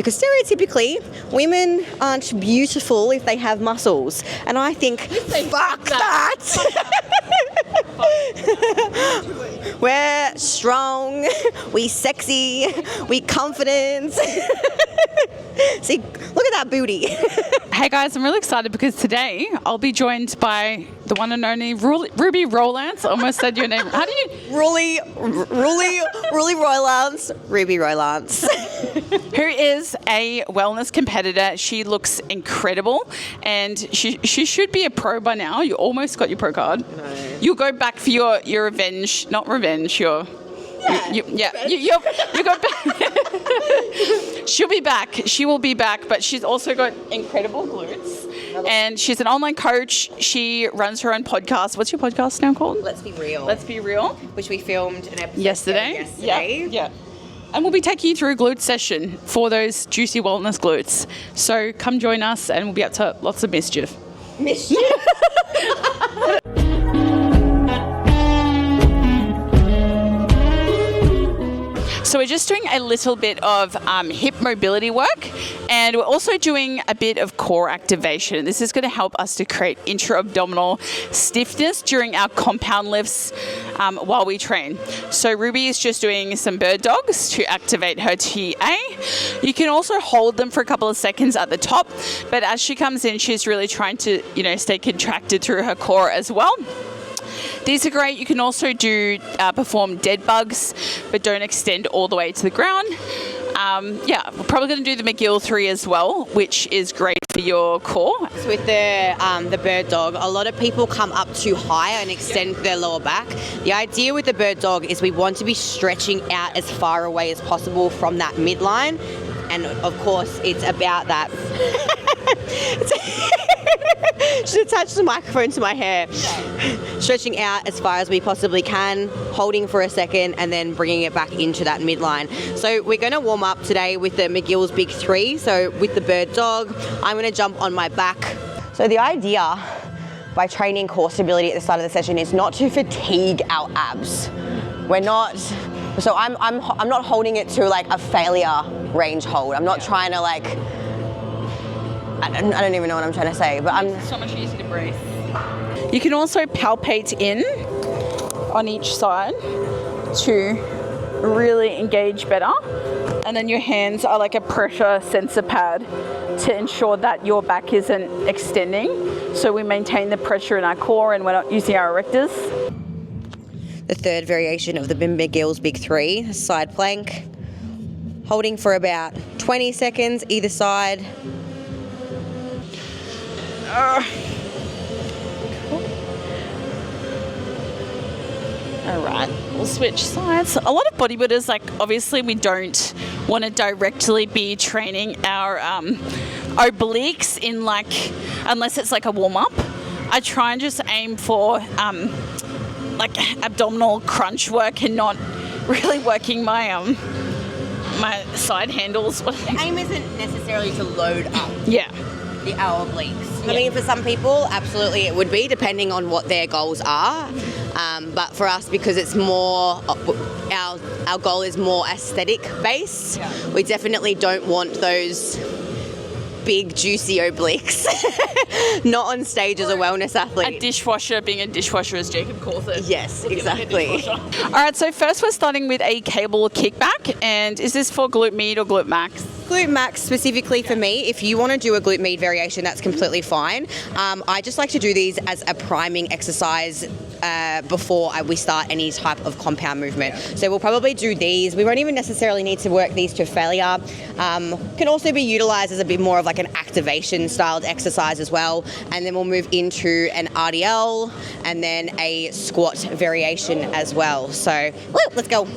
Because stereotypically, women aren't beautiful if they have muscles. And I think, fuck that! We're strong, we sexy, we confident. See, look at that booty. Hey guys, I'm really excited because today I'll be joined by the one and only Ruby Roylance. I almost said your name. How do you? Ruby Roylance. Ruby Roylance. Who is a wellness competitor. She looks incredible and she should be a pro by now. You almost got your pro card. No. You'll go back for your revenge, not revenge, you go back. She'll be back. She will be back, but she's also got incredible glutes. And she's an online coach. She runs her own podcast. What's your podcast now called? Let's Be Real. Let's Be Real. Which we filmed an episode yesterday. Yeah. And we'll be taking you through a glute session for those juicy wellness glutes. So come join us and we'll be up to lots of mischief. So we're just doing a little bit of hip mobility work, and we're also doing a bit of core activation. This is going to help us to create intra-abdominal stiffness during our compound lifts while we train. So Ruby is just doing some bird dogs to activate her TA. You can also hold them for a couple of seconds at the top, but as she comes in, she's really trying to, stay contracted through her core as well. These are great. You can also perform dead bugs, but don't extend all the way to the ground. We're probably going to do the McGill 3 as well, which is great for your core. So with the bird dog, a lot of people come up too high and extend their lower back. The idea with the bird dog is we want to be stretching out as far away as possible from that midline. And of course, it's about that. Should attach the microphone to my hair. Stretching out as far as we possibly can, holding for a second, and then bringing it back into that midline. So we're going to warm up today with the McGill's Big 3. So with the bird dog, I'm going to jump on my back. So the idea by training core stability at the start of the session is not to fatigue our abs. We're not. So I'm not holding it to like a failure range hold. I'm not trying to like. I don't even know what I'm trying to say, but It's so much easier to breathe. You can also palpate in on each side to really engage better. And then your hands are like a pressure sensor pad to ensure that your back isn't extending. So we maintain the pressure in our core and we're not using our erectors. The third variation of the McGill's Big 3, side plank. Holding for about 20 seconds either side. Cool. All right, we'll switch sides. A lot of bodybuilders, obviously we don't want to directly be training our obliques in unless it's like a warm-up. I try and just aim for abdominal crunch work and not really working my my side handles. The aim isn't necessarily to load up. Yeah. Our obliques. I mean, for some people, absolutely it would be, depending on what their goals are. But for us, because it's more, our goal is more aesthetic based, we definitely don't want those big, juicy obliques. Not on stage as a wellness athlete. A dishwasher being a dishwasher, as Jacob calls it. Yes, exactly. All right, so first we're starting with a cable kickback. And is this for glute med or glute max? Glute max specifically for me. If you want to do a glute med variation, that's completely fine. I just like to do these as a priming exercise before we start any type of compound movement. So we'll probably do these. We won't even necessarily need to work these to failure. Can also be utilized as a bit more of like an activation styled exercise as well. And then we'll move into an RDL and then a squat variation as well. So let's go.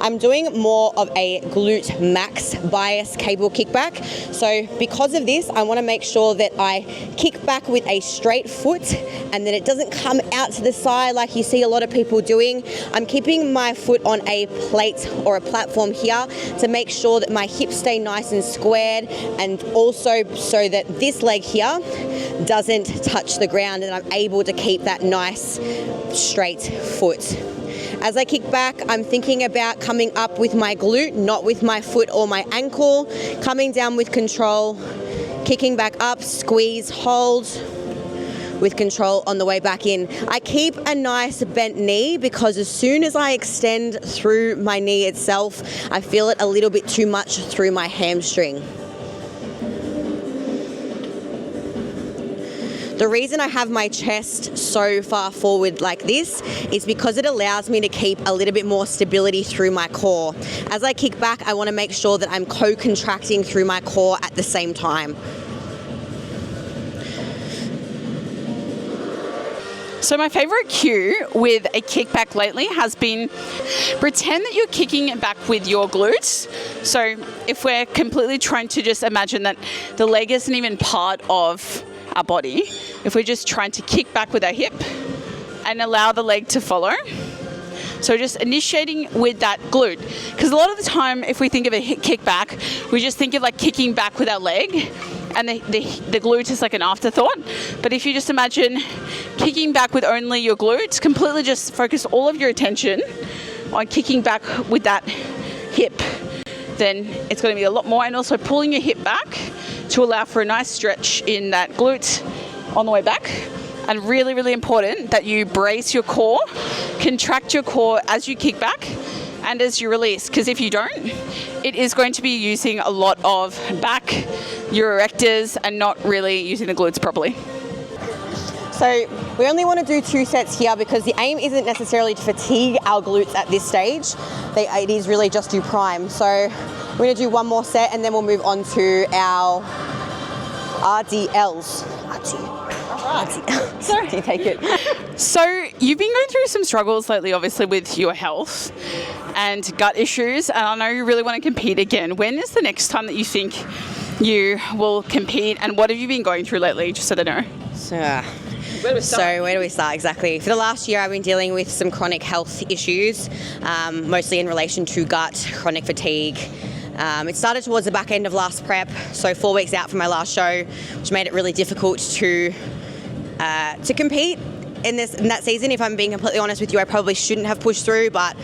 I'm doing more of a glute max bias cable kickback. So because of this, I want to make sure that I kick back with a straight foot and that it doesn't come out to the side like you see a lot of people doing. I'm keeping my foot on a plate or a platform here to make sure that my hips stay nice and squared, and also so that this leg here doesn't touch the ground and I'm able to keep that nice straight foot. As I kick back, I'm thinking about coming up with my glute, not with my foot or my ankle. Coming down with control, kicking back up, squeeze, hold, with control on the way back in. I keep a nice bent knee because as soon as I extend through my knee itself, I feel it a little bit too much through my hamstring. The reason I have my chest so far forward like this is because it allows me to keep a little bit more stability through my core. As I kick back, I want to make sure that I'm co-contracting through my core at the same time. So my favorite cue with a kickback lately has been pretend that you're kicking it back with your glutes. So if we're completely trying to just imagine that the leg isn't even part of our body, if we're just trying to kick back with our hip and allow the leg to follow. So just initiating with that glute. Because a lot of the time, if we think of a kickback, we just think of like kicking back with our leg, and the glute is like an afterthought. But if you just imagine kicking back with only your glutes, completely just focus all of your attention on kicking back with that hip, then it's going to be a lot more. And also pulling your hip back to allow for a nice stretch in that glute on the way back. And really, really important that you brace your core, contract your core as you kick back and as you release. Because if you don't, it is going to be using a lot of back, your erectors, and not really using the glutes properly. So we only want to do 2 sets here because the aim isn't necessarily to fatigue our glutes at this stage. It is really just to prime. So we're going to do 1 more set and then we'll move on to our RDLs. So, do you take it? So you've been going through some struggles lately, obviously, with your health and gut issues, and I know you really want to compete again. When is the next time that you think you will compete, and what have you been going through lately, just so they know? Where do we start exactly? For the last year, I've been dealing with some chronic health issues, mostly in relation to gut, chronic fatigue. It started towards the back end of last prep, so 4 weeks out from my last show, which made it really difficult to compete in that season. If I'm being completely honest with you, I probably shouldn't have pushed through, but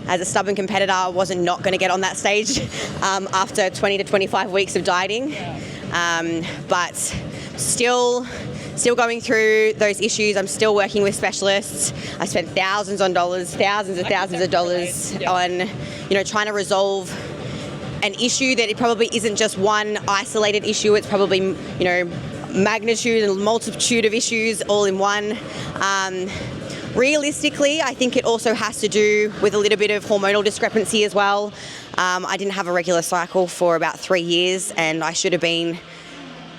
as a stubborn competitor, I wasn't not going to get on that stage after 20 to 25 weeks of dieting. But still going through those issues. I'm still working with specialists. I spent thousands of dollars on, trying to resolve an issue that it probably isn't just one isolated issue. It's probably, magnitude and multitude of issues all in one. Realistically, I think it also has to do with a little bit of hormonal discrepancy as well. I didn't have a regular cycle for about 3 years, and I should have been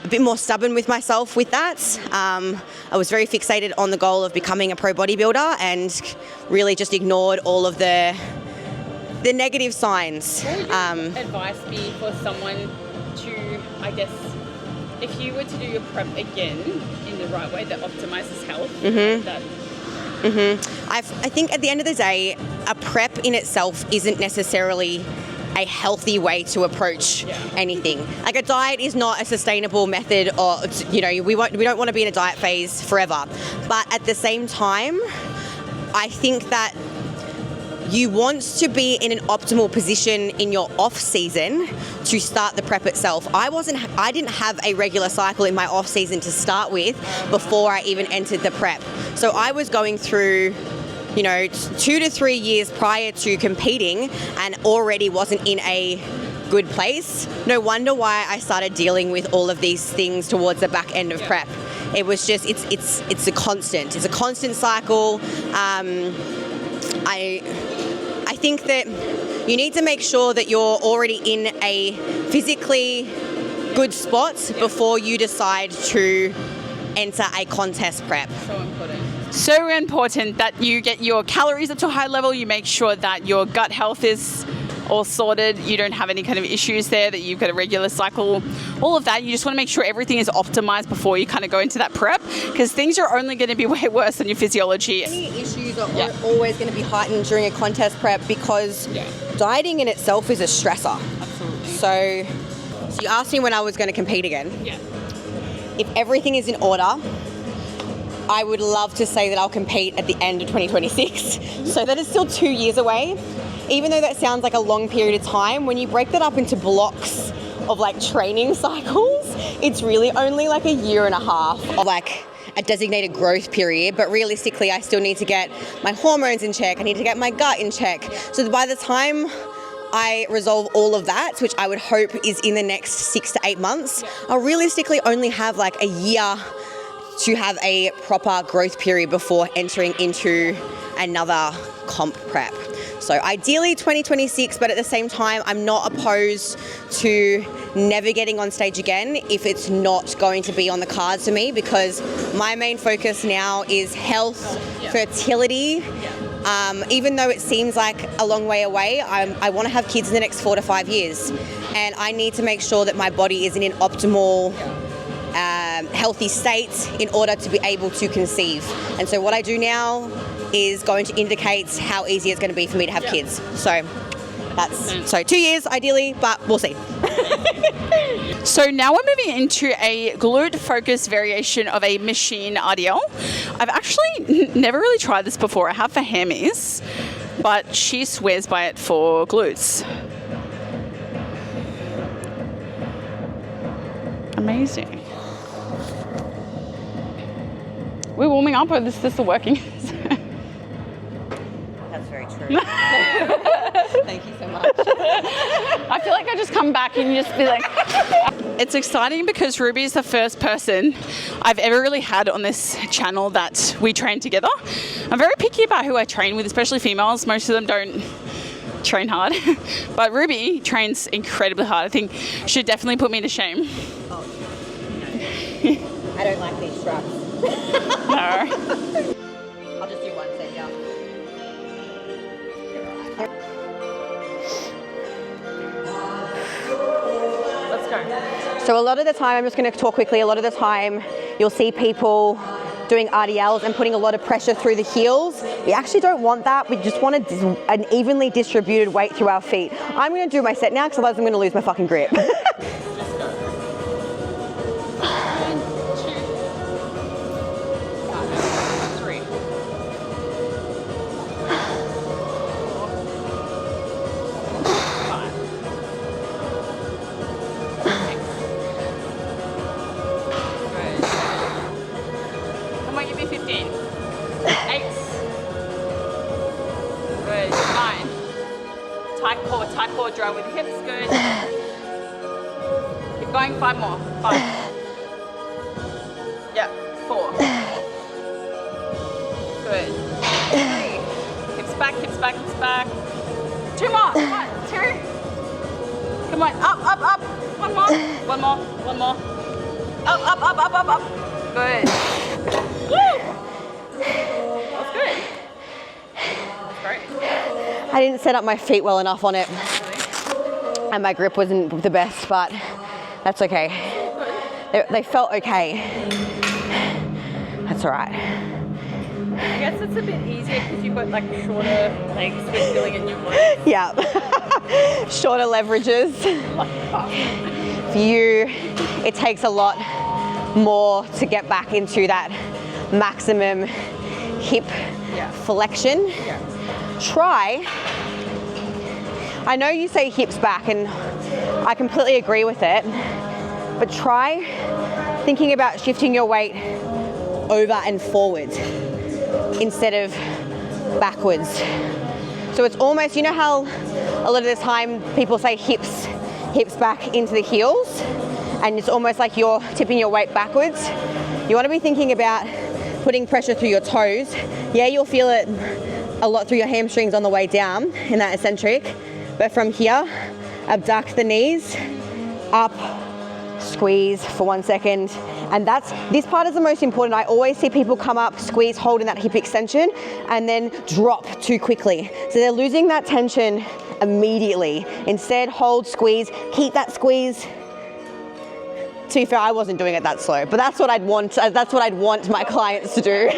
a bit more stubborn with myself with that. I was very fixated on the goal of becoming a pro bodybuilder and really just ignored all of the negative signs. What would your advice be for someone to, I guess, if you were to do your prep again in the right way that optimizes health? I think at the end of the day, a prep in itself isn't necessarily a healthy way to approach anything. Like a diet is not a sustainable method, or we don't want to be in a diet phase forever. But at the same time, I think that you want to be in an optimal position in your off season to start the prep itself. I didn't have a regular cycle in my off season to start with before I even entered the prep. So I was going through 2 to 3 years prior to competing and already wasn't in a good place. No wonder why I started dealing with all of these things towards the back end of prep. It was just, it's a constant cycle. I think that you need to make sure that you're already in a physically good spot before you decide to enter a contest prep. So important that you get your calories up to a high level, you make sure that your gut health is all sorted, you don't have any kind of issues there, that you've got a regular cycle, all of that. You just want to make sure everything is optimized before you kind of go into that prep, because things are only going to be way worse than your physiology. Any issues are always going to be heightened during a contest prep because dieting in itself is a stressor. Absolutely. So you asked me when I was going to compete again. Yeah. If everything is in order, I would love to say that I'll compete at the end of 2026. So that is still 2 years away. Even though that sounds like a long period of time, when you break that up into blocks of like training cycles, it's really only like a year and a half of like a designated growth period. But realistically, I still need to get my hormones in check. I need to get my gut in check. So that by the time I resolve all of that, which I would hope is in the next 6 to 8 months, I'll realistically only have like a year to have a proper growth period before entering into another comp prep. So ideally 2026, but at the same time, I'm not opposed to never getting on stage again if it's not going to be on the cards for me, because my main focus now is health, fertility. Even though it seems like a long way away, I want to have kids in the next 4 to 5 years. And I need to make sure that my body is in an optimal healthy state in order to be able to conceive. And so what I do now is going to indicate how easy it's going to be for me to have kids. So that's 2 years ideally, but we'll see. So now we're moving into a glute focused variation of a machine RDL. I've actually never really tried this before. I have for hammies, but she swears by it for glutes. Amazing. We're warming up, or is this still working? That's very true. Thank you so much. I feel like I just come back and you just be like... It's exciting because Ruby is the first person I've ever really had on this channel that we train together. I'm very picky about who I train with, especially females. Most of them don't train hard. But Ruby trains incredibly hard. I think should definitely put me to shame. Oh, no. I don't like these straps. No. I'll just do one set, yeah. Let's go. So a lot of the time, I'm just going to talk quickly, a lot of the time you'll see people doing RDLs and putting a lot of pressure through the heels. We actually don't want that. We just want an evenly distributed weight through our feet. I'm going to do my set now because otherwise I'm going to lose my fucking grip. Tight core, draw with the hips, good. Keep going, 5 more, 5. Yeah, 4. Good. 3. Hips back, hips back, hips back. 2 more, 1, 2. Come on, up, up. 1 more, 1 more, 1 more. Up. Good. Woo! That's good. That's great. I didn't set up my feet well enough on it, and my grip wasn't the best, but that's okay. They felt okay. That's all right. I guess it's a bit easier because you've got like shorter legs with feeling in your glutes. Yeah. Shorter leverages. For you, it takes a lot more to get back into that maximum hip flexion. Yeah. Try. I know you say hips back, and I completely agree with it, but try thinking about shifting your weight over and forward instead of backwards. So it's almost, you know how a lot of the time people say hips back into the heels, and it's almost like you're tipping your weight backwards. You want to be thinking about putting pressure through your toes. Yeah, you'll feel it a lot through your hamstrings on the way down in that eccentric, but from here, abduct the knees, up, squeeze for 1 second, and this part is the most important. I always see people come up, squeeze, hold in that hip extension, and then drop too quickly. So they're losing that tension immediately. Instead, hold, squeeze, keep that squeeze. To be fair, I wasn't doing it that slow, but that's what I'd want. That's what I'd want my clients to do.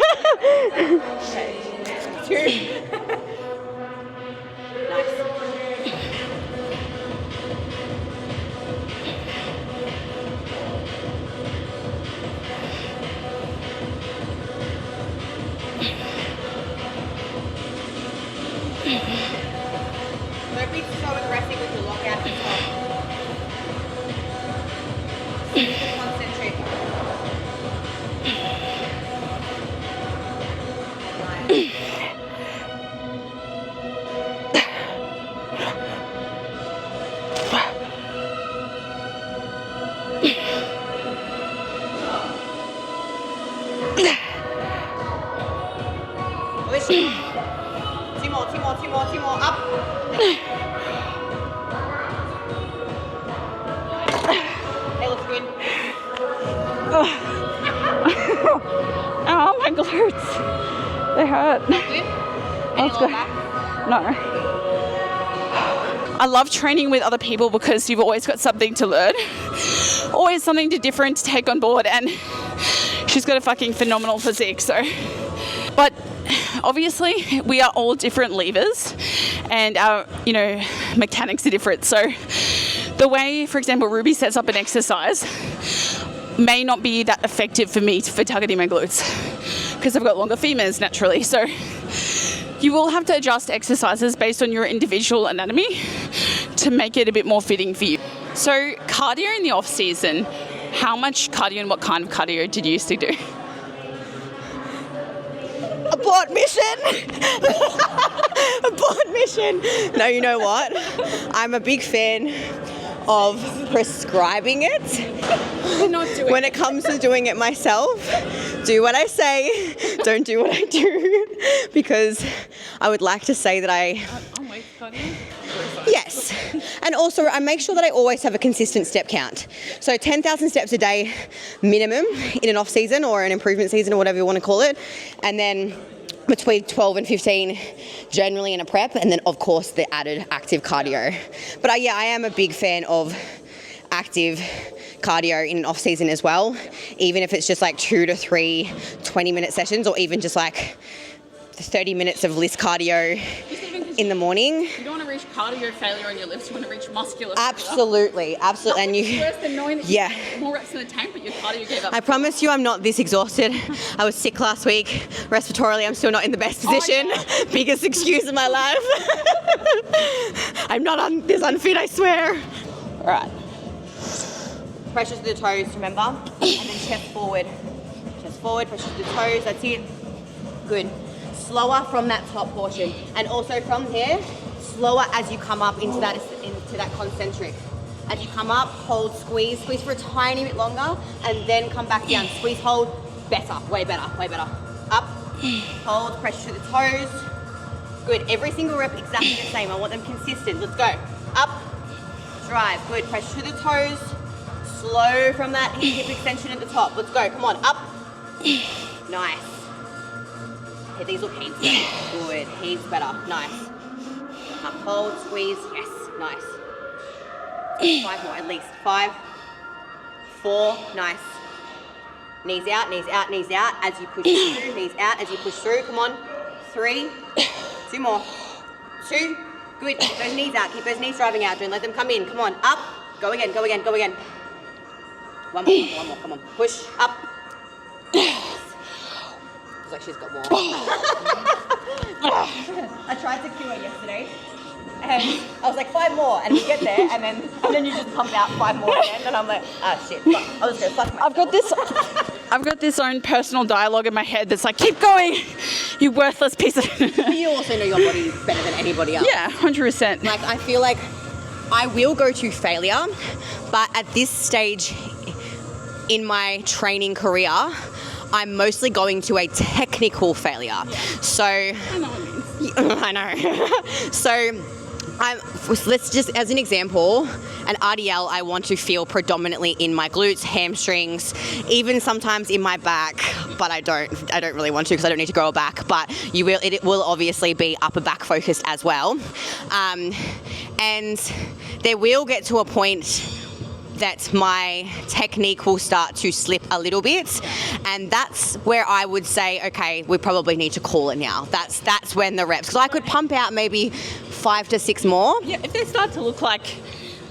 Push. Two more. Up. Hey, looks good. Oh, my glutes. They hurt. Good? Any Let's go. lower back? No. I love training with other people because you've always got something to learn. Always something different to take on board, and she's got a fucking phenomenal physique, so. But obviously we are all different levers and our, mechanics are different. So the way, for example, Ruby sets up an exercise may not be that effective for me for targeting my glutes because I've got longer femurs naturally. So you will have to adjust exercises based on your individual anatomy to make it a bit more fitting for you. So cardio in the off season, how much cardio and what kind of cardio did you used to do? Abort mission! Abort mission! No, you know what? I'm a big fan of prescribing it. Not doing when it comes to doing it myself, do what I say, don't do what I do, because I would like to say that yes. And also I make sure that I always have a consistent step count. So 10,000 steps a day minimum in an off season or an improvement season or whatever you want to call it. And then between 12 and 15 generally in a prep, and then of course the added active cardio. But I am a big fan of active cardio in an off season as well, even if it's just like 2 to 3 20-minute sessions, or even just like 30 minutes of list cardio in the morning. You don't want to reach cardio failure on your lifts, you want to reach muscular failure. Absolutely. And you, worse than knowing that you had more reps in the tank, but your cardio gave up. I promise you I'm not this exhausted. I was sick last week. Respiratorily, I'm still not in the best position. Biggest excuse of my life. I'm not this unfit, I swear. All right. Pressure to the toes, remember? And then chest forward. Chest forward, pressure to the toes, that's it. Good. Slower from that top portion. And also from here, slower as you come up into that concentric. As you come up, hold, squeeze for a tiny bit longer, and then come back down. Squeeze, hold, better, way better. Up, hold, pressure to the toes. Good, every single rep exactly the same. I want them consistent. Let's go. Up, drive, good, pressure to the toes. Slow from that hip extension at the top. Let's go, come on, up. Nice. Okay, these look heaps better. Good, heaps better, nice. Up, hold, squeeze, yes, nice. 5 more, at least. 5, 4, nice. Knees out, as you push through, knees out, as you push through, come on. 3, 2 more. 2, good, keep those knees out, keep those knees driving out, don't let them come in, come on, up. Go again. One more, come on, push, up. Looks like she's got more. I tried to cue her yesterday, and I was like 5 more, and we get there, and then you just pump out 5 more again, and I'm like, shit, fuck. I was gonna fuck myself. I've got this own personal dialogue in my head that's like, keep going, you worthless piece of. You also know your body better than anybody else. Yeah, 100%. Like, I feel like I will go to failure, but at this stage in my training career, I'm mostly going to a technical failure. Yeah. So I know what it means. I know. So let's just, as an example, an RDL I want to feel predominantly in my glutes, hamstrings, even sometimes in my back, but I don't really want to because I don't need to grow a back, but it will obviously be upper back focused as well. And there will get to a point that my technique will start to slip a little bit, and that's where I would say, okay, we probably need to call it now. That's when the reps, because I could pump out maybe 5 to 6 more. Yeah, if they start to look like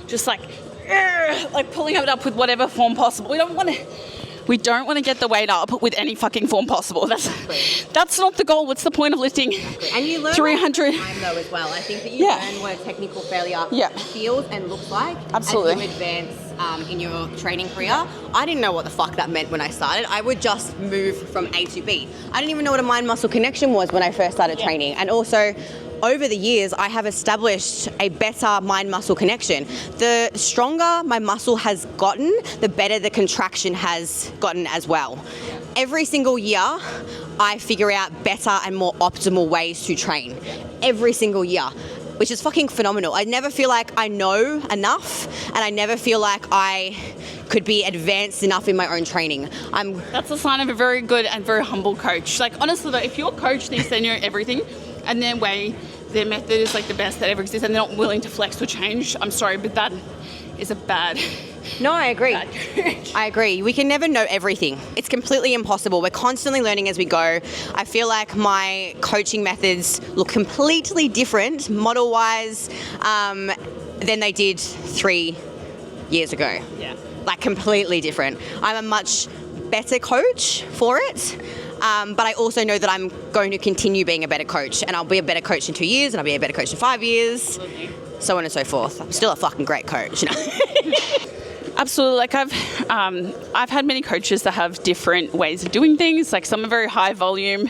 just like pulling it up with whatever form possible. We don't want to get the weight up with any fucking form possible. That's not the goal. What's the point of lifting? And you learn 300 time though as well. I think that you learn what technical failure feels and looks like. Absolutely. As you advance in your training career. I didn't know what the fuck that meant when I started. I would just move from A to B. I didn't even know what a mind-muscle connection was when I first started training. And also, over the years, I have established a better mind-muscle connection. The stronger my muscle has gotten, the better the contraction has gotten as well. Every single year, I figure out better and more optimal ways to train. Every single year, which is fucking phenomenal. I never feel like I know enough, and I never feel like I could be advanced enough in my own training. That's a sign of a very good and very humble coach. Like, honestly though, if your coach thinks they know everything and their way, their method is like the best that ever exists, and they're not willing to flex or change, I'm sorry, but that is a bad... No, I agree. I agree. We can never know everything. It's completely impossible. We're constantly learning as we go. I feel like my coaching methods look completely different, model-wise, than they did 3 years ago. Yeah. Like, completely different. I'm a much better coach for it. But I also know that I'm going to continue being a better coach, and I'll be a better coach in 2 years, and I'll be a better coach in 5 years, so on and so forth. I'm still a fucking great coach. Absolutely. Like, I've had many coaches that have different ways of doing things. Like, some are very high volume.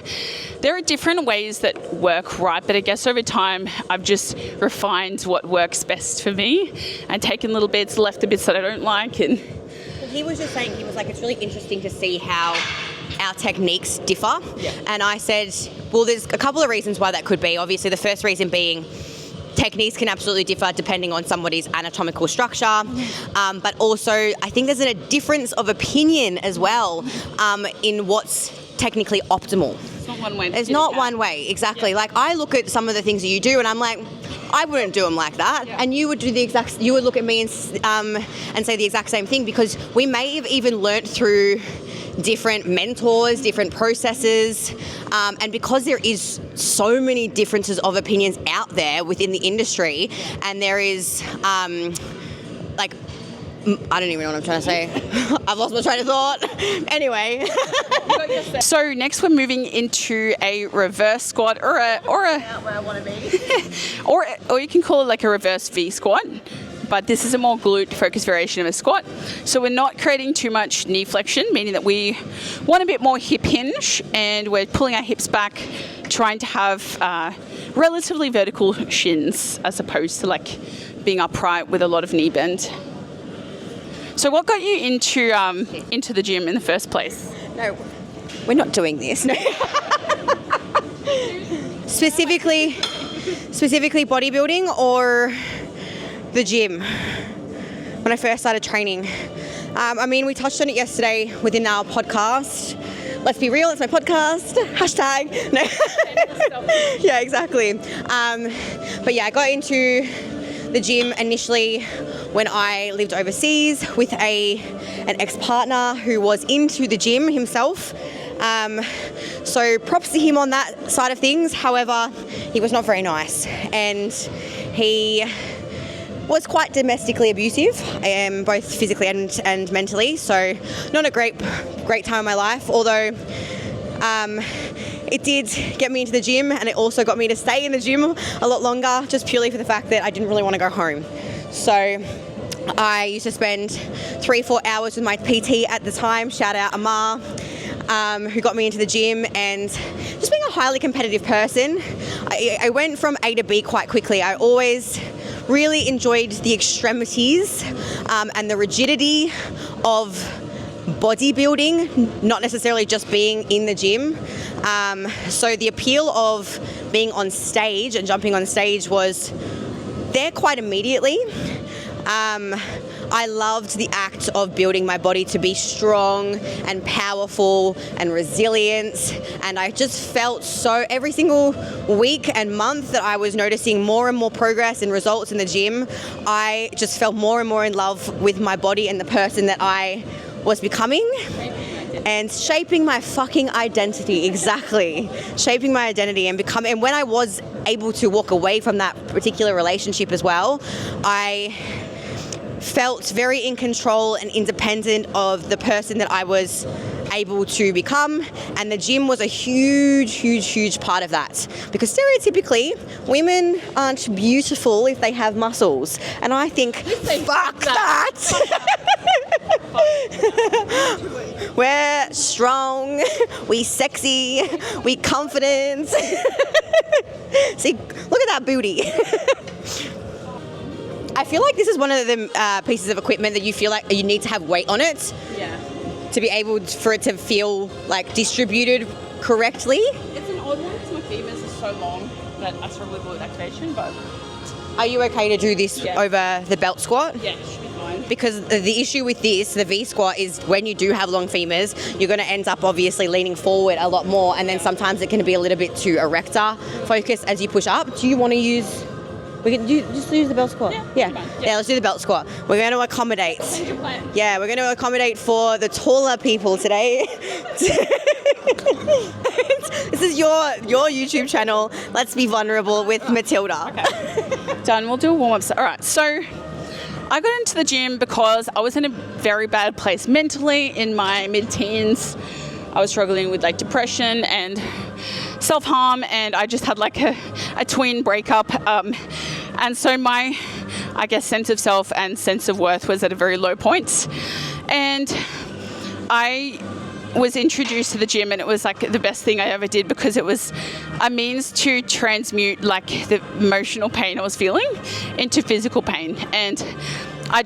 There are different ways that work right, but I guess over time I've just refined what works best for me and taken little bits, left the bits that I don't like. And he was just saying, he was like, it's really interesting to see how our techniques differ. Yeah. And I said, well, there's a couple of reasons why that could be. Obviously, the first reason being techniques can absolutely differ depending on somebody's anatomical structure, but also I think there's a difference of opinion as well in what's technically optimal. it's not one way. It's not one way, exactly. Yeah. Like, I look at some of the things that you do and I'm like, I wouldn't do them like that. Yeah. And you would do you would look at me and say the exact same thing, because we may have even learnt through different mentors, different processes, and because there is so many differences of opinions out there within the industry, and there is like, I don't even know what I'm trying to say. I've lost my train of thought. Anyway. So next we're moving into a reverse squat or a where I want to be. or you can call it like a reverse V squat. But this is a more glute focused variation of a squat. So we're not creating too much knee flexion, meaning that we want a bit more hip hinge, and we're pulling our hips back, trying to have relatively vertical shins as opposed to like being upright with a lot of knee bend. So what got you into the gym in the first place? No, we're not doing this. No. Specifically bodybuilding or the gym when I first started training. I mean, we touched on it yesterday within our podcast. Let's be real, it's my podcast. Hashtag. No. Yeah, exactly. But yeah, I got into the gym initially when I lived overseas with an ex-partner who was into the gym himself. So props to him on that side of things. However, he was not very nice, and he was quite domestically abusive, both physically and mentally. So not a great time in my life, although it did get me into the gym, and it also got me to stay in the gym a lot longer, just purely for the fact that I didn't really want to go home. So I used to spend 3-4 hours with my PT at the time, shout out Amar, who got me into the gym. And just being a highly competitive person, I went from A to B quite quickly. I always really enjoyed the extremities and the rigidity of bodybuilding, not necessarily just being in the gym. So the appeal of being on stage and jumping on stage was there quite immediately. I loved the act of building my body to be strong and powerful and resilient, and I just felt so every single week and month that I was noticing more and more progress and results in the gym. I just felt more and more in love with my body and the person that I was becoming and shaping my fucking identity. Exactly. Shaping my identity and when I was able to walk away from that particular relationship as well, I felt very in control and independent of the person that I was able to become, and the gym was a huge part of that, because stereotypically women aren't beautiful if they have muscles, and I think fuck that. We're strong, we sexy, we confident. See, look at that booty. I feel like this is one of the pieces of equipment that you feel like you need to have weight on it. Yeah. To be able for it to feel like distributed correctly. It's an odd one because my femurs are so long that I struggle with glute activation, but... Are you okay to do this over the belt squat? Yeah, it should be fine. Because the issue with this, the V squat, is when you do have long femurs, you're going to end up obviously leaning forward a lot more, and then sometimes it can be a little bit too erector focused as you push up. Do you want to use... We can just use the belt squat. Yeah, let's do the belt squat. We're going to accommodate. Yeah, we're going to accommodate for the taller people today. This is your YouTube channel. Let's be vulnerable with Matilda. Okay. Done. We'll do a warm-up. All right. So I got into the gym because I was in a very bad place mentally in my mid-teens. I was struggling with like depression and self-harm, and I just had like a twin breakup. And so my, I guess, sense of self and sense of worth was at a very low point. And I was introduced to the gym, and it was like the best thing I ever did because it was a means to transmute like the emotional pain I was feeling into physical pain. And I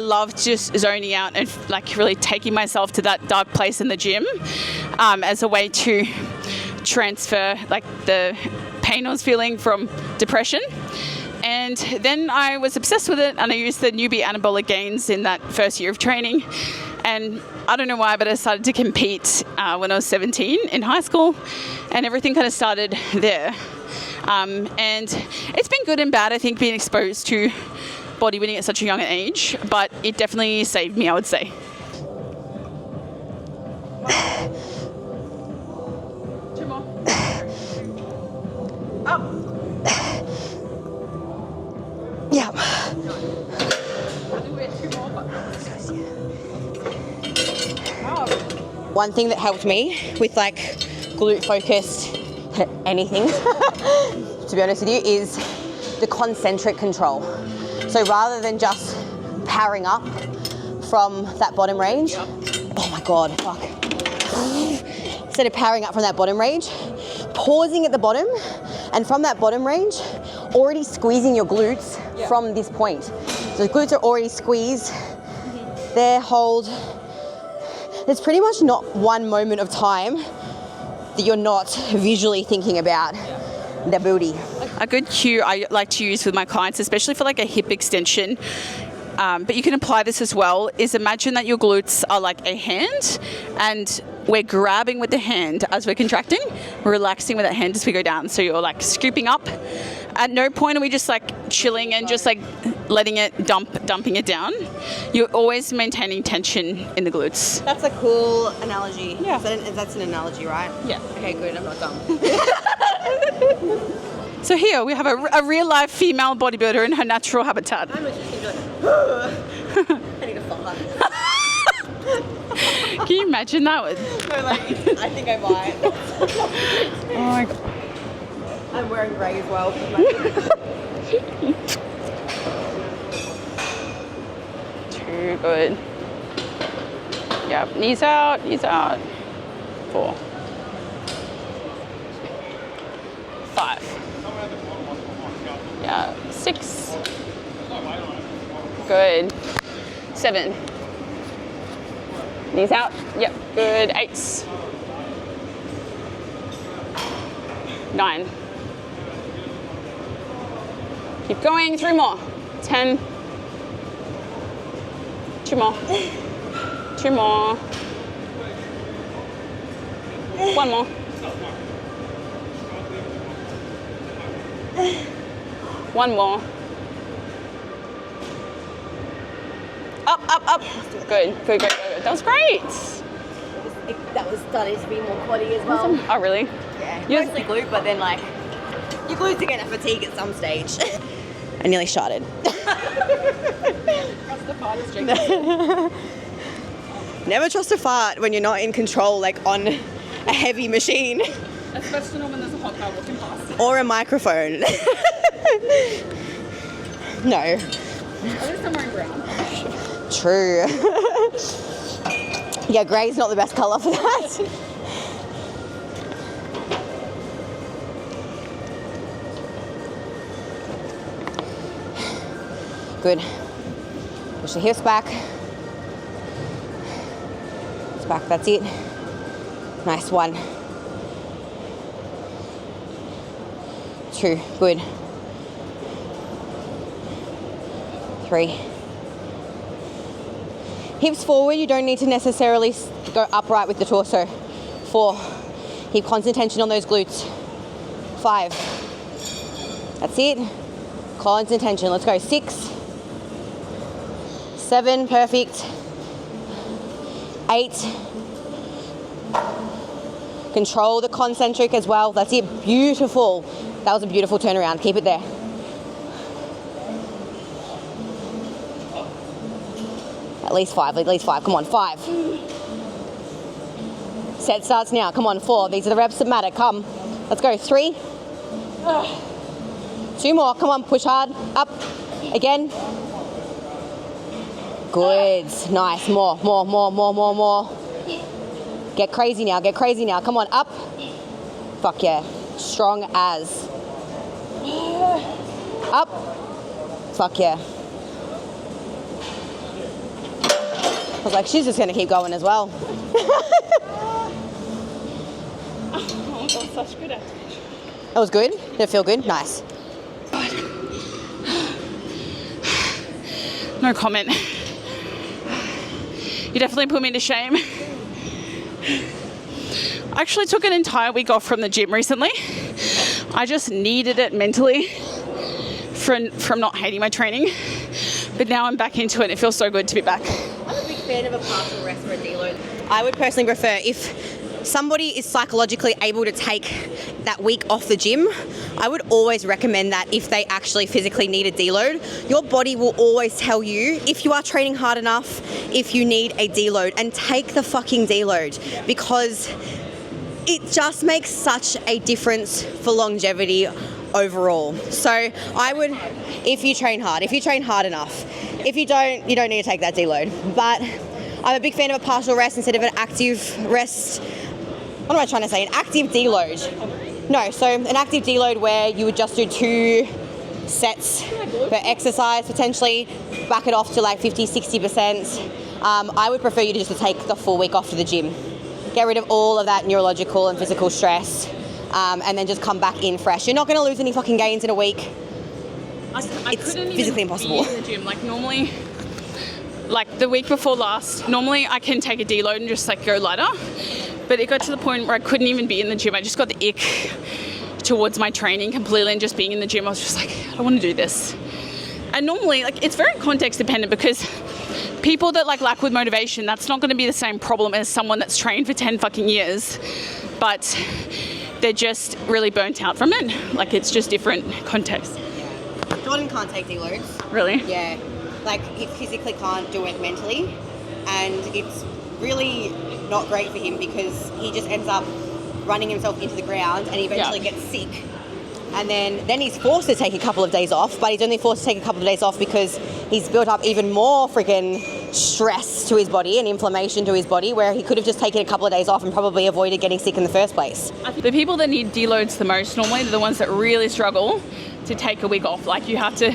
loved just zoning out and like really taking myself to that dark place in the gym as a way to transfer like the pain I was feeling from depression. And then I was obsessed with it, and I used the newbie anabolic gains in that first year of training. And I don't know why, but I started to compete when I was 17 in high school, and everything kind of started there. And it's been good and bad, I think, being exposed to bodybuilding at such a young age, but it definitely saved me, I would say. Two more. Up. Yeah. One thing that helped me with like glute focused anything, to be honest with you, is the concentric control. So rather than just powering up from that bottom range, oh my God, fuck. Instead of powering up from that bottom range, pausing at the bottom, and from that bottom range, already squeezing your glutes from this point. So the glutes are already squeezed. There, hold. There's pretty much not one moment of time that you're not visually thinking about the booty. A good cue I like to use with my clients, especially for like a hip extension, but you can apply this as well, is imagine that your glutes are like a hand, and we're grabbing with the hand as we're contracting, relaxing with that hand as we go down. So you're like scooping up. At no point are we just like chilling and just like letting it dumping it down. You're always maintaining tension in the glutes. That's a cool analogy. Yeah. That's an analogy, right? Yeah. Okay, good. I'm not dumb. So here we have a real life female bodybuilder in her natural habitat. I'm just going to be like, I need a fart. Can you imagine that? No, like, I think I might. Oh my God. I'm wearing grey as well. Too good. Yep, knees out, 4, 5. Yeah, 6. Good. 7. Knees out. Yep, good. 8. 9. Keep going. 3 more. 10. 2 more. 2 more. 1 more. 1 more. Up. Good. That was great. That was starting to be more quaddy as well. Awesome. Oh, really? Yeah. Mostly glute, but then like your glutes are going to fatigue at some stage. I nearly shotted. Never trust a fart when you're not in control, like on a heavy machine. Especially when there's a hot car walking past. Or a microphone. No. At least I'm wearing brown. True. Yeah, grey's not the best colour for that. Good. Push the hips back. It's back, that's it. Nice, 1. 2, good. 3. Hips forward, you don't need to necessarily go upright with the torso. 4. Keep constant tension on those glutes. 5. That's it. Constant tension. Let's go. 6. 7. Perfect. 8. Control the concentric as well. That's it. Beautiful. That was a beautiful turnaround. Keep it there. At least 5. Come on, 5. Set starts now. Come on, 4. These are the reps that matter. Come. Let's go. 3. 2 more. Come on, push hard. Up. Again. Good. Nice. More. Get crazy now. Come on, up. Fuck yeah. Strong as. Up. Fuck yeah. I was like, she's just going to keep going as well. Oh, that was such good activation. That was good? Did it feel good? Nice. No comment. You definitely put me to shame. I actually took an entire week off from the gym recently. I just needed it mentally from not hating my training. But now I'm back into it and it feels so good to be back. I'm a big fan of a partial rest or a deload. I would personally prefer, if somebody is psychologically able to take that week off the gym, I would always recommend that if they actually physically need a deload. Your body will always tell you if you are training hard enough, if you need a deload, and take the fucking deload, because it just makes such a difference for longevity overall. So I would, if you train hard enough. If you don't, you don't need to take that deload. But I'm a big fan of a partial rest instead of an active rest. What am I trying to say? An active deload. No, so an active deload where you would just do 2 sets per exercise, potentially back it off to like 50-60%. I would prefer you to just take the full week off to the gym. Get rid of all of that neurological and physical stress, and then just come back in fresh. You're not going to lose any fucking gains in a week. It's physically impossible. Be in the gym. Like normally, like the week before last, normally I can take a deload and just like go lighter. But it got to the point where I couldn't even be in the gym. I just got the ick towards my training completely, and just being in the gym, I was just like, I don't want to do this. And normally, like, it's very context dependent, because people that like lack with motivation, that's not going to be the same problem as someone that's trained for 10 fucking years, but they're just really burnt out from it. Like, it's just different context. Jordan can't take deloads. Really? Yeah. Like, he physically can't do it mentally, and it's really not great for him because he just ends up running himself into the ground and he eventually gets sick. And then he's forced to take a couple of days off, but he's only forced to take a couple of days off because he's built up even more freaking stress to his body and inflammation to his body, where he could have just taken a couple of days off and probably avoided getting sick in the first place. I think the people that need deloads the most normally are the ones that really struggle to take a week off. Like, you have to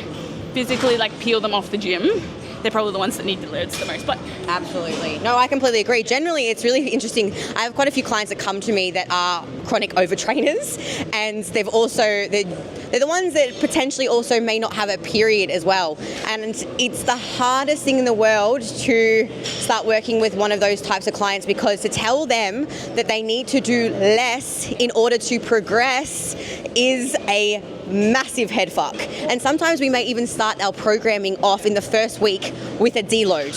physically like peel them off the gym. They're probably the ones that need deloads the most. But absolutely. No, I completely agree. Generally, it's really interesting. I have quite a few clients that come to me that are chronic overtrainers, and they're the ones that potentially also may not have a period as well. And it's the hardest thing in the world to start working with one of those types of clients, because to tell them that they need to do less in order to progress is a massive head fuck. And sometimes we may even start our programming off in the first week with a deload,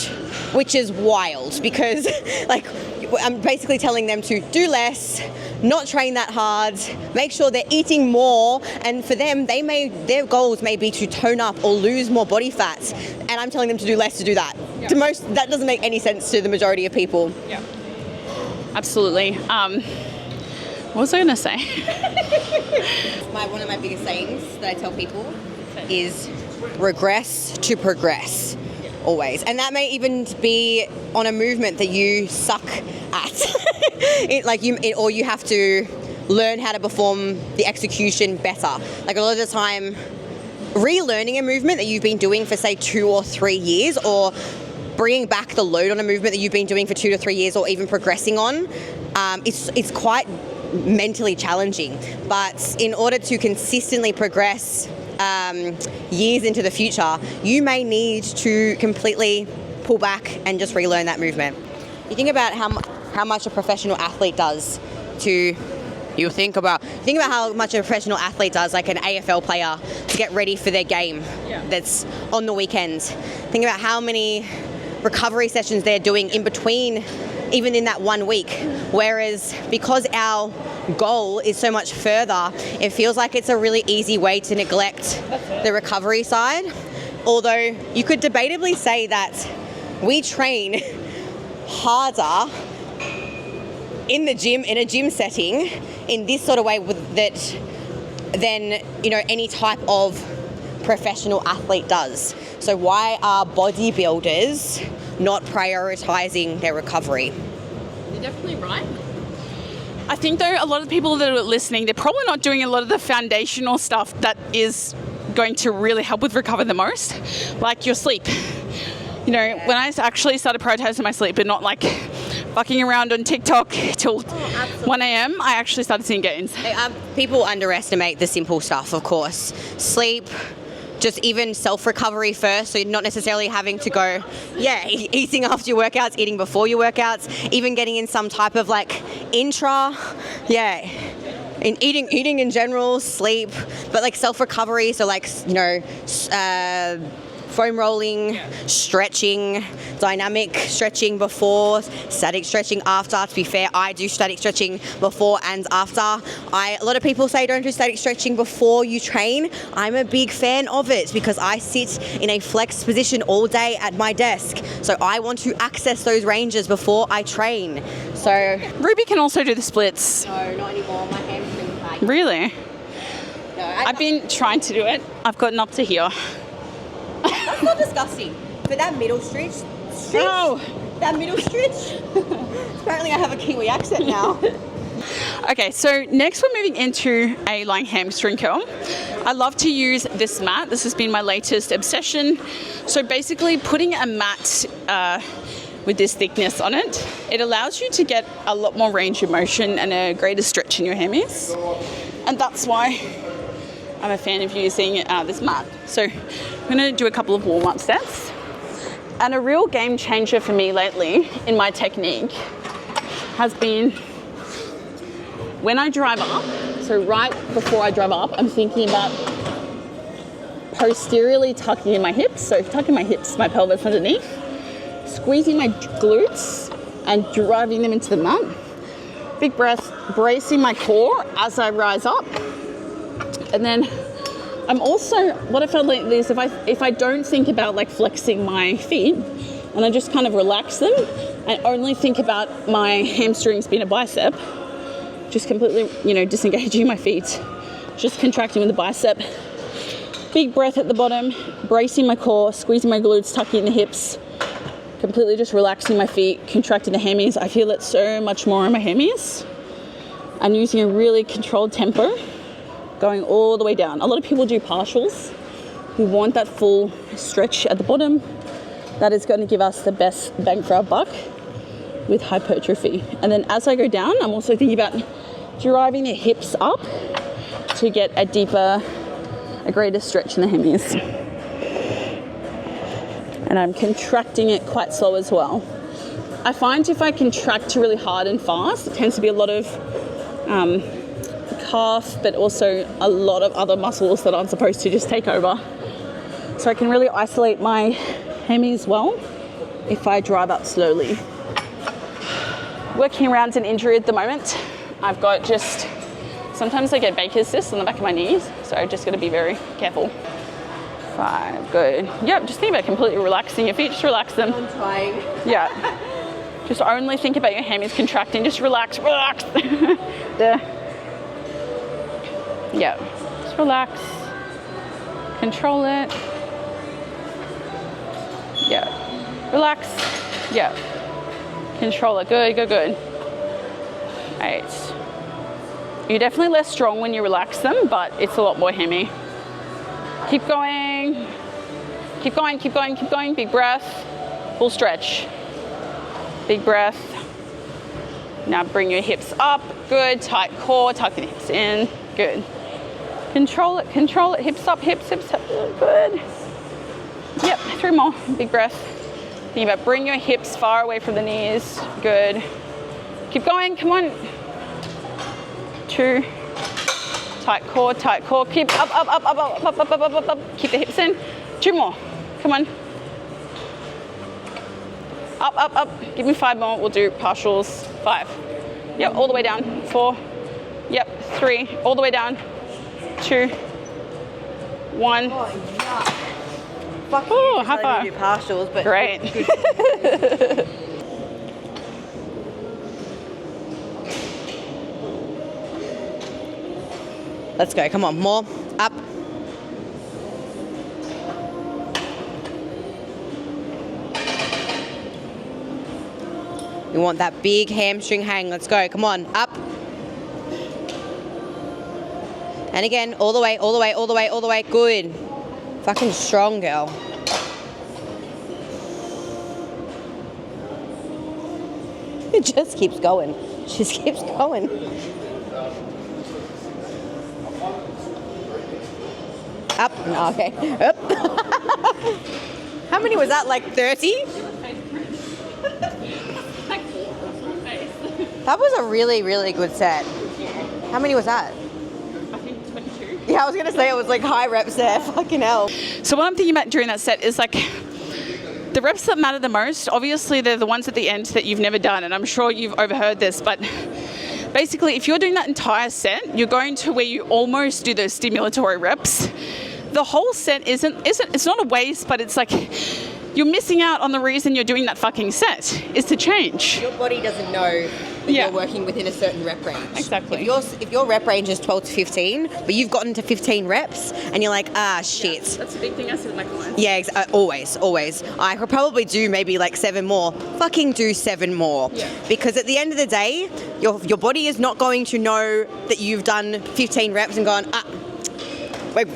which is wild, because like, I'm basically telling them to do less, not train that hard, make sure they're eating more, and for them, their goals may be to tone up or lose more body fat, and I'm telling them to do less to do that. Yeah. That doesn't make any sense to the majority of people. Yeah, absolutely. What was I going to say? One of my biggest sayings that I tell people is regress to progress. always. And that may even be on a movement that you suck at. Or you have to learn how to perform the execution better. Like a lot of the time, relearning a movement that you've been doing for say 2 or 3 years, or bringing back the load on a movement that you've been doing for 2 to 3 years, or even progressing on, it's quite mentally challenging. But in order to consistently progress years into the future, you may need to completely pull back and just relearn that movement. You think about how much a professional athlete does think about how much a professional athlete does, like an AFL player, to get ready for their game that's on the weekends. Think about how many recovery sessions they're doing in between, even in that 1 week. Whereas because our goal is so much further, it feels like it's a really easy way to neglect the recovery side. Although you could debatably say that we train harder in the gym, in a gym setting, in this sort of way than any type of professional athlete does. So why are bodybuilders not prioritizing their recovery? You're definitely right. I think though a lot of the people that are listening, they're probably not doing a lot of the foundational stuff that is going to really help with recover the most, like your sleep. When I actually started prioritizing my sleep and not like fucking around on TikTok till 1 a.m, I actually started seeing gains. People underestimate the simple stuff, of course. Sleep, just even self-recovery first, so you're not necessarily having to go, eating after your workouts, eating before your workouts, even getting in some type of like in eating in general, sleep, but like self-recovery, so like, foam rolling, stretching, dynamic stretching before, static stretching after. To be fair, I do static stretching before and after. A lot of people say don't do static stretching before you train. I'm a big fan of it because I sit in a flexed position all day at my desk. So I want to access those ranges before I train. So Ruby can also do the splits. No, not anymore. My hamstring's back. Really? No, I've been trying to do it. I've gotten up to here. That's not disgusting. But that middle stretch. That middle stretch. Apparently I have a Kiwi accent now. Okay, so next we're moving into a lying hamstring curl. I love to use this mat. This has been my latest obsession. So basically putting a mat with this thickness on it, it allows you to get a lot more range of motion and a greater stretch in your hammies. And that's why I'm a fan of using this mat. So I'm going to do a couple of warm-up sets. And a real game changer for me lately in my technique has been when I drive up, so right before I drive up, I'm thinking about posteriorly tucking in my hips. So tucking my hips, my pelvis underneath, squeezing my glutes and driving them into the mat. Big breath, bracing my core as I rise up. And then I'm also, what I felt lately is if I don't think about like flexing my feet and I just kind of relax them and only think about my hamstrings being a bicep, just completely, disengaging my feet, just contracting with the bicep. Big breath at the bottom, bracing my core, squeezing my glutes, tucking in the hips, completely just relaxing my feet, contracting the hammies. I feel it so much more in my hammies. And using a really controlled tempo, going all the way down. A lot of people do partials. We want that full stretch at the bottom. That is going to give us the best bang for our buck with hypertrophy. And then as I go down, I'm also thinking about driving the hips up to get a greater stretch in the hammies. And I'm contracting it quite slow as well. I find if I contract really hard and fast, it tends to be a lot of calf, but also a lot of other muscles that aren't supposed to just take over. So I can really isolate my hammies well if I drive up slowly. Working around an injury at the moment. I've got sometimes I get Baker's cysts on the back of my knees, so I'm just going to be very careful. 5, good. Yep, just think about completely relaxing your feet, just relax them. I'm trying. Yeah. Just only think about your hammies contracting, just relax. There. Yeah, just relax, control it. Yeah. Relax. Yeah. Control it. Good, good, good. 8. You're definitely less strong when you relax them, but it's a lot more hammy. Keep going. Keep going, keep going, keep going. Big breath. Full stretch. Big breath. Now bring your hips up. Good. Tight core. Tuck the hips in. Good. Control it, control it. Hips up, hips, hips up. Good. Yep, 3 more. Big breath. Think about bring your hips far away from the knees. Good. Keep going, come on. 2. Tight core, tight core. Keep up, up, up, up, up, up, up, up, up, up, up. Keep the hips in. 2 more. Come on. Up, up, up. Give me 5 more. We'll do partials. 5. Yep, all the way down. 4. Yep, 3. All the way down. 2. 1. Oh, yuck. Fuck Oh, you. high five. Do partials, but great. Let's go. Come on, more. Up. We want that big hamstring hang. Let's go. Come on, up. And again, all the way, all the way, all the way, all the way. Good. Fucking strong, girl. It just keeps going. Just keeps going. Up. No, okay. Up. How many was that? Like 30? That was a really, really good set. How many was that? I think 22. Yeah, I was going to say it was like high reps there. Fucking hell. So what I'm thinking about during that set is like the reps that matter the most, obviously they're the ones at the end that you've never done, and I'm sure you've overheard this, but basically if you're doing that entire set, you're going to where you almost do those stimulatory reps. The whole set isn't it's not a waste, but it's like you're missing out on the reason you're doing that fucking set is to change. Your body doesn't know that you're working within a certain rep range. Exactly. If your rep range is 12 to 15, but you've gotten to 15 reps and you're like, shit. Yeah, that's a big thing I see with my clients. Yeah, always. I could probably do maybe like 7 more. Fucking do 7 more. Yeah. Because at the end of the day, your body is not going to know that you've done 15 reps and gone,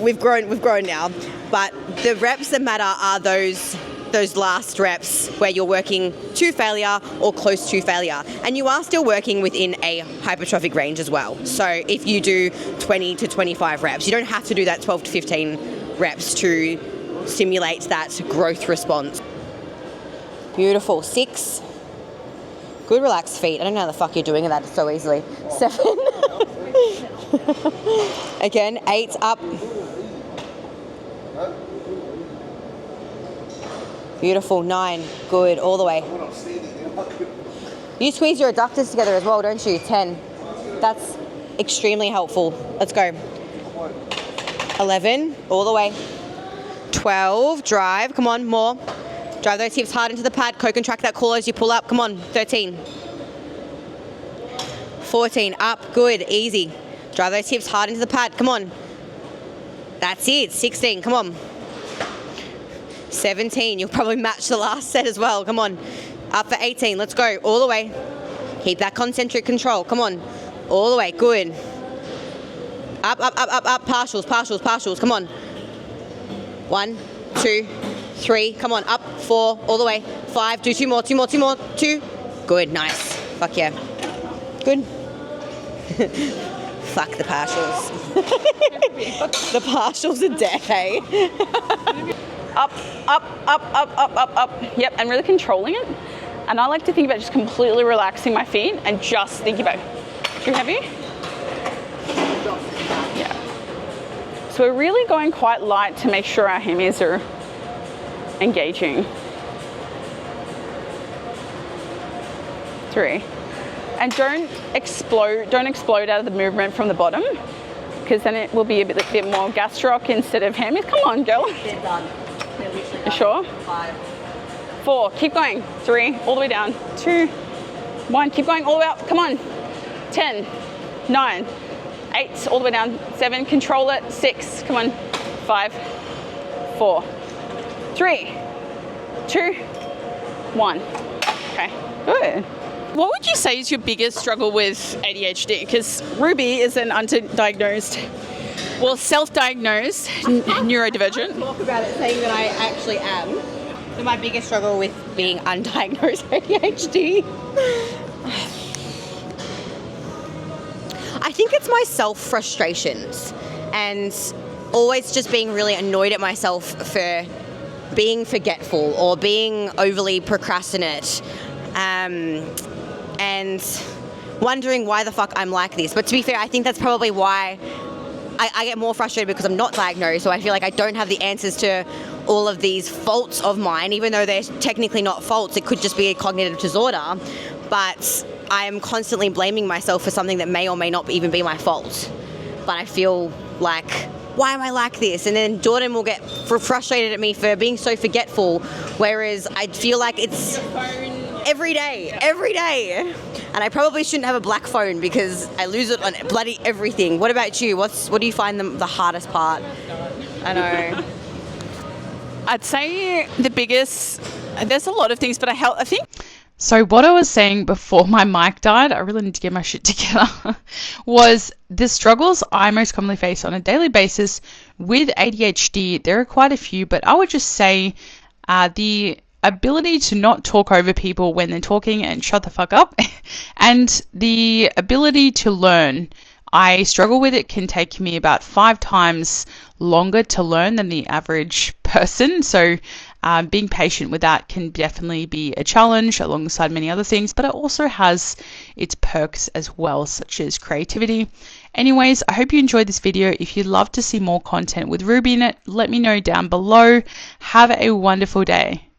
we've grown now. But the reps that matter are those last reps where you're working to failure or close to failure. And you are still working within a hypertrophic range as well. So if you do 20 to 25 reps, you don't have to do that 12 to 15 reps to stimulate that growth response. Beautiful. 6. Good relaxed feet. I don't know how the fuck you're doing that so easily. 7. Again, 8 up. Beautiful. 9. Good. All the way. You squeeze your adductors together as well, don't you? 10. That's extremely helpful. Let's go. 11. All the way. 12. Drive. Come on. More. Drive those hips hard into the pad. Co-contract that core as you pull up. Come on. 13. 14. Up. Good. Easy. Drive those hips hard into the pad. Come on. That's it. 16. Come on. 17. You'll probably match the last set as well. Come on. Up for 18. Let's go. All the way. Keep that concentric control. Come on. All the way. Good. Up, up, up, up, up. Partials, partials, partials. Come on. 1, 2, 3. Come on. Up. 4. All the way. 5. Do 2 more. 2 more. 2 more. 2. Good. Nice. Fuck yeah. Good. Fuck the partials. The partials are death, hey? Up, up, up, up, up, up, up. Yep, and really controlling it. And I like to think about just completely relaxing my feet and just thinking about, too heavy? Yeah. So we're really going quite light to make sure our hammies are engaging. 3. And don't explode out of the movement from the bottom, because then it will be a bit more gastroc instead of hammies. Come on, girl. They're done. You sure? 5. 4, keep going. 3, all the way down. 2, 1, keep going all the way up. Come on. 10, 9, 8, all the way down. 7, control it. 6, come on. 5, 4, 3, 2, 1. Okay, good. What would you say is your biggest struggle with ADHD? Because Ruby is an self-diagnosed neurodivergent. Talk about it, saying that I actually am. So my biggest struggle with being undiagnosed ADHD. I think it's my self-frustrations and always just being really annoyed at myself for being forgetful or being overly procrastinate, and wondering why the fuck I'm like this. But to be fair, I think that's probably why I get more frustrated, because I'm not diagnosed, so I feel like I don't have the answers to all of these faults of mine, even though they're technically not faults. It could just be a cognitive disorder, but I am constantly blaming myself for something that may or may not even be my fault. But I feel like, why am I like this? And then Jordan will get frustrated at me for being so forgetful, whereas I feel like it's every day. And I probably shouldn't have a black phone because I lose it on bloody everything. What about you? What do you find the hardest part? I know. I'd say the biggest, there's a lot of things, but I think. So what I was saying before my mic died, I really need to get my shit together, was the struggles I most commonly face on a daily basis with ADHD. There are quite a few, but I would just say the ability to not talk over people when they're talking and shut the fuck up, and the ability to learn. I struggle with it. Can take me about 5 times longer to learn than the average person. So being patient with that can definitely be a challenge alongside many other things, but it also has its perks as well, such as creativity. Anyways, I hope you enjoyed this video. If you'd love to see more content with Ruby in it, let me know down below. Have a wonderful day.